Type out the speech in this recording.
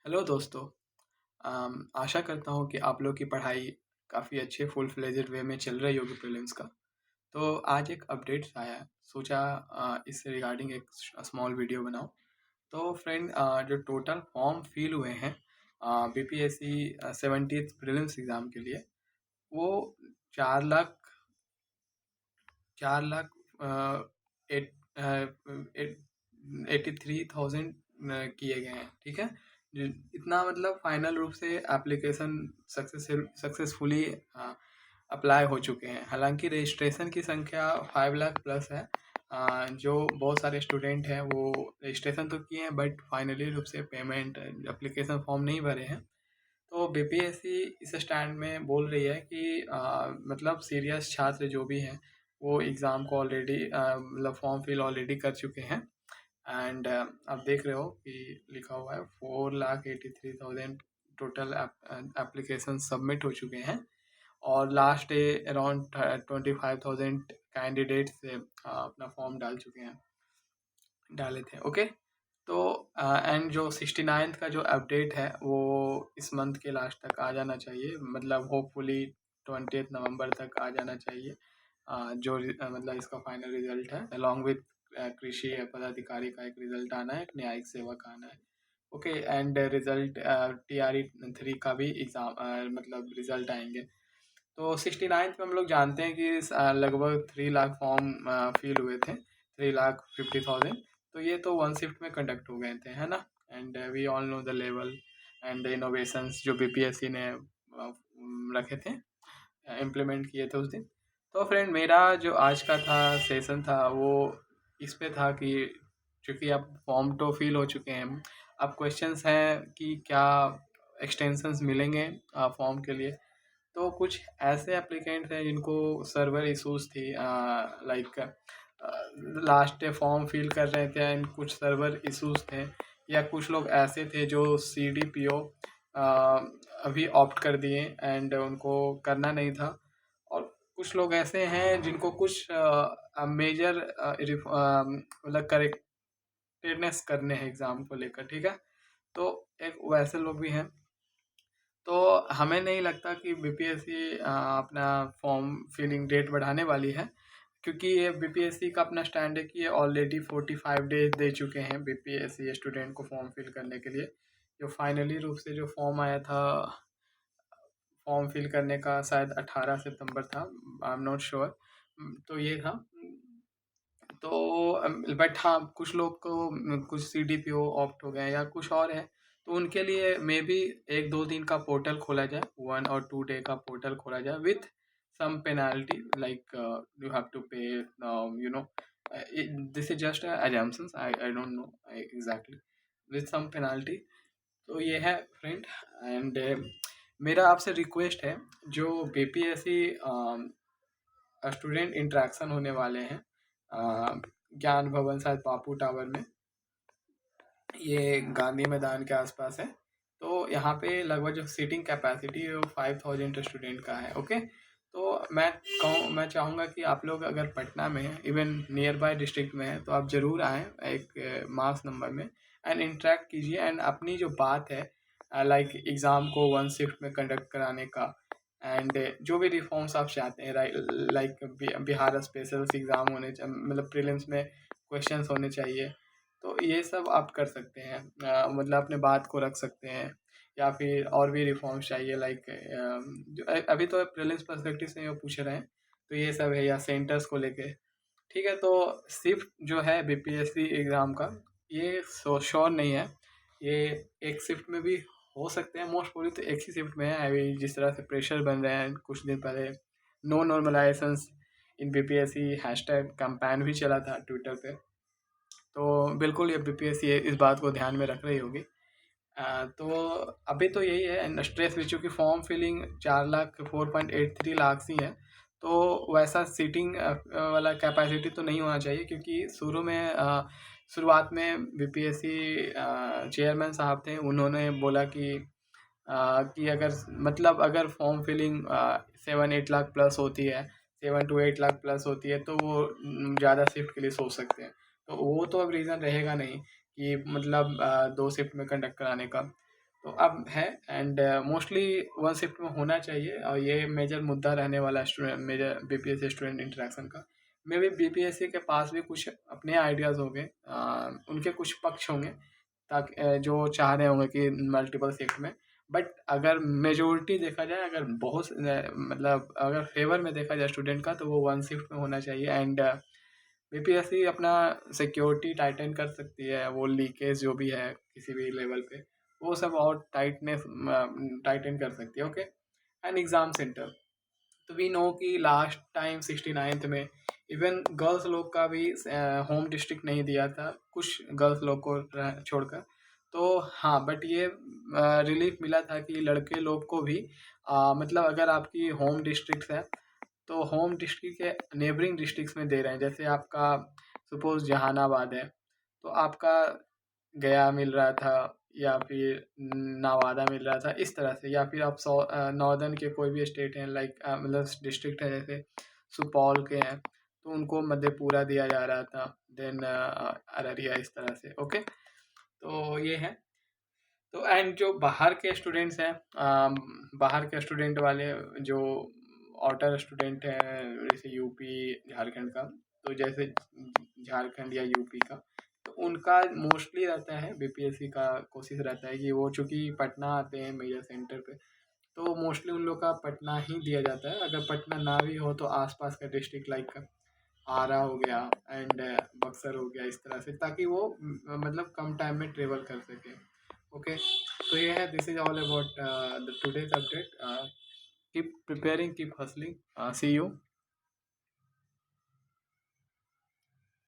Hello दोस्तों। आशा करता हूँ कि आप लोग की पढ़ाई काफ़ी अच्छे फुल फ्लेजेड वे में चल रही होगी प्रीलिम्स का। तो आज एक अपडेट्स आया है, सोचा इससे रिगार्डिंग एक स्मॉल वीडियो बनाऊँ। तो फ्रेंड, जो टोटल फॉर्म फिल हुए हैं बीपीएससी 70th प्रीलिम्स एग्ज़ाम के लिए, वो 4 लाख एट 83,000 किए गए हैं। ठीक है, इतना मतलब फाइनल रूप से एप्लीकेशन सक्सेसफुली अप्लाई हो चुके हैं। हालांकि रजिस्ट्रेशन की संख्या 5 लाख प्लस है। जो बहुत सारे स्टूडेंट हैं वो रजिस्ट्रेशन तो किए हैं बट फाइनली रूप से पेमेंट एप्लीकेशन फॉर्म नहीं भरे हैं। तो बीपीएससी इस स्टैंड में बोल रही है कि मतलब सीरियस छात्र जो भी हैं वो एग्ज़ाम को ऑलरेडी मतलब फॉर्म फिल ऑलरेडी कर चुके हैं। एंड आप देख रहे हो कि लिखा हुआ है 4,83,000 टोटल एप्लीकेशन सबमिट हो चुके हैं। और लास्ट डे अराउंड 25,000 कैंडिडेट्स अपना फॉर्म डाले थे। ओके, तो एंड जो 69th का जो अपडेट है वो इस मंथ के लास्ट तक आ जाना चाहिए, मतलब होपफुली 20 नवंबर तक आ जाना चाहिए। मतलब इसका फाइनल रिजल्ट है अलॉन्ग विथ कृषि पदाधिकारी का एक रिजल्ट आना है, एक न्यायिक सेवा का आना है। ओके, एंड रिजल्ट TRE 3 का भी एग्ज़ाम मतलब रिजल्ट आएंगे। तो 69th में हम लोग जानते हैं कि लगभग 3 लाख फॉर्म फिल हुए थे, 3,50,000। तो ये तो वन शिफ्ट में कंडक्ट हो गए थे, है ना। And we all know the level and the innovations जो बीपीएससी ने रखे थे, इम्प्लीमेंट किए थे उस दिन। तो फ्रेंड, मेरा जो आज का था सेशन था वो इस पे था कि चूँकि अब फॉर्म तो फिल हो चुके हैं, अब क्वेश्चंस हैं कि क्या एक्सटेंशंस मिलेंगे फॉर्म के लिए। तो कुछ ऐसे एप्लीकेंट हैं जिनको सर्वर इश्यूज थी, like last day form fill कर रहे थे एंड कुछ सर्वर इश्यूज थे, या कुछ लोग ऐसे थे जो CDPO अभी ऑप्ट कर दिए एंड उनको करना नहीं था। और कुछ लोग ऐसे हैं जिनको कुछ मेजर मतलब करेक्टेडनेस करने हैं एग्ज़ाम को लेकर। ठीक है, तो एक वैसे लोग भी हैं। तो हमें नहीं लगता कि बीपीएससी अपना फॉर्म फिलिंग डेट बढ़ाने वाली है, क्योंकि ये बीपीएससी का अपना स्टैंड है कि ये ऑलरेडी 45 डेज दे चुके हैं बीपीएससी स्टूडेंट को फॉर्म फिल करने के लिए। जो फाइनली रूप से जो फॉर्म आया था फॉर्म फिल करने का, शायद 18 सितंबर था, आई एम नॉट श्योर। तो ये था। तो बट हाँ, कुछ लोग को कुछ CDPO ऑप्ट हो गए या कुछ और है, तो उनके लिए मे बी 1-2 दिन का पोर्टल खोला जाए, 1 और 2 डे का पोर्टल खोला जाए with some penalty, like you have to pay, you know, this is just assumptions, I don't know exactly, with some penalty. तो ये है फ्रेंड। एंड मेरा आपसे रिक्वेस्ट है, जो बीपीएससी स्टूडेंट इंटरेक्शन होने वाले हैं ज्ञान भवन, शायद बापू टावर में, ये गांधी मैदान के आसपास है। तो यहाँ पे लगभग जो सीटिंग कैपेसिटी है वो 5,000 स्टूडेंट का है। ओके, तो मैं चाहूँगा कि आप लोग अगर पटना में हैं, इवन नियर बाय डिस्ट्रिक्ट में है, तो आप ज़रूर आएँ एक मास नंबर में एंड इंटरेक्ट कीजिए। एंड अपनी जो बात है लाइक एग्ज़ाम को वन शिफ्ट में कंडक्ट कराने का, एंड जो भी रिफॉर्म्स आप चाहते हैं, लाइक बिहार स्पेशल एग्ज़ाम होने मतलब प्रीलिम्स में क्वेश्चंस होने चाहिए, तो ये सब आप कर सकते हैं। मतलब अपने बात को रख सकते हैं, या फिर और भी रिफॉर्म्स चाहिए, लाइक अभी तो प्रीलिम्स पर्सपेक्टिव से वो पूछ रहे हैं, तो ये सब है, या सेंटर्स को लेके। ठीक है, तो शिफ्ट जो है बीपीएससी एग्ज़ाम का, ये श्योर नहीं है, ये एक शिफ्ट में भी हो सकते हैं, मोस्ट प्रोबेबली तो एक ही शिफ्ट में है। अभी जिस तरह से प्रेशर बन रहे हैं, कुछ दिन पहले नो नॉर्मलाइजेशंस इन बीपीएससी हैशटैग कैंपेन भी चला था ट्विटर पे। तो बिल्कुल ये बीपीएससी इस बात को ध्यान में रख रही होगी। तो अभी तो यही है, एंड स्ट्रेस भी, चूँकि फॉर्म फिलिंग 4 लाख 4.83 लाख ही है, तो वैसा सीटिंग वाला कैपेसिटी तो नहीं होना चाहिए, क्योंकि शुरुआत में बीपीएससी चेयरमैन साहब थे, उन्होंने बोला कि अगर मतलब अगर फॉर्म फिलिंग 7-8 लाख प्लस होती है, 7 to 8 लाख प्लस होती है, तो वो ज़्यादा शिफ्ट के लिए सोच सकते हैं। तो वो तो अब रीज़न रहेगा नहीं कि मतलब 2 शिफ्ट में कंडक्ट कराने का। तो अब है एंड मोस्टली वन शिफ्ट में होना चाहिए और ये मेजर मुद्दा रहने वाला है student major BPSC student interaction का। मे बी बीपीएससी के पास भी कुछ अपने आइडियाज़ होंगे, उनके कुछ पक्ष होंगे ताकि जो चाह रहे होंगे कि मल्टीपल शिफ्ट में। बट अगर मेजोरिटी देखा जाए, अगर बहुत मतलब अगर फेवर में देखा जाए स्टूडेंट का, तो वो वन शिफ्ट में होना चाहिए। एंड बीपीएससी अपना सिक्योरिटी टाइटन कर सकती है, वो लीकेज जो भी है किसी भी लेवल पे वो सब और टाइटन कर सकती है। ओके। एंड एग्ज़ाम सेंटर, तो वी नो कि लास्ट टाइम 69th में इवन गर्ल्स लोग का भी होम डिस्ट्रिक्ट नहीं दिया था, कुछ गर्ल्स लोग को छोड़कर। तो हाँ, बट ये रिलीफ मिला था कि लड़के लोग को भी मतलब अगर आपकी होम डिस्ट्रिक्ट है तो होम डिस्ट्रिक्ट के नेबरिंग डिस्ट्रिक्ट्स में दे रहे हैं। जैसे आपका सपोज जहानाबाद है तो आपका गया मिल रहा था या फिर नवादा मिल रहा था इस तरह से, या फिर आप नॉर्दर्न के कोई भी स्टेट हैं लाइक मतलब डिस्ट्रिक्ट है जैसे सुपौल के हैं तो उनको मधेपुरा दिया जा रहा था, देन अररिया इस तरह से। ओके, तो ये है। तो एंड जो बाहर के स्टूडेंट्स हैं, बाहर के स्टूडेंट वाले जो आउटर स्टूडेंट हैं जैसे यूपी झारखंड का, तो जैसे झारखंड या यूपी का, तो उनका मोस्टली रहता है बीपीएससी का कोशिश रहता है कि वो चूँकि पटना आते हैं मेजर सेंटर पे, तो मोस्टली उन लोग का पटना ही दिया जाता है। अगर पटना ना भी हो तो आसपास का डिस्ट्रिक्ट लाइक आरा हो गया एंड बक्सर हो गया इस तरह से, ताकि वो मतलब कम टाइम में ट्रेवल कर सके। ओके, तो ये है, this is all about the today's update. Keep preparing, keep hustling, see you.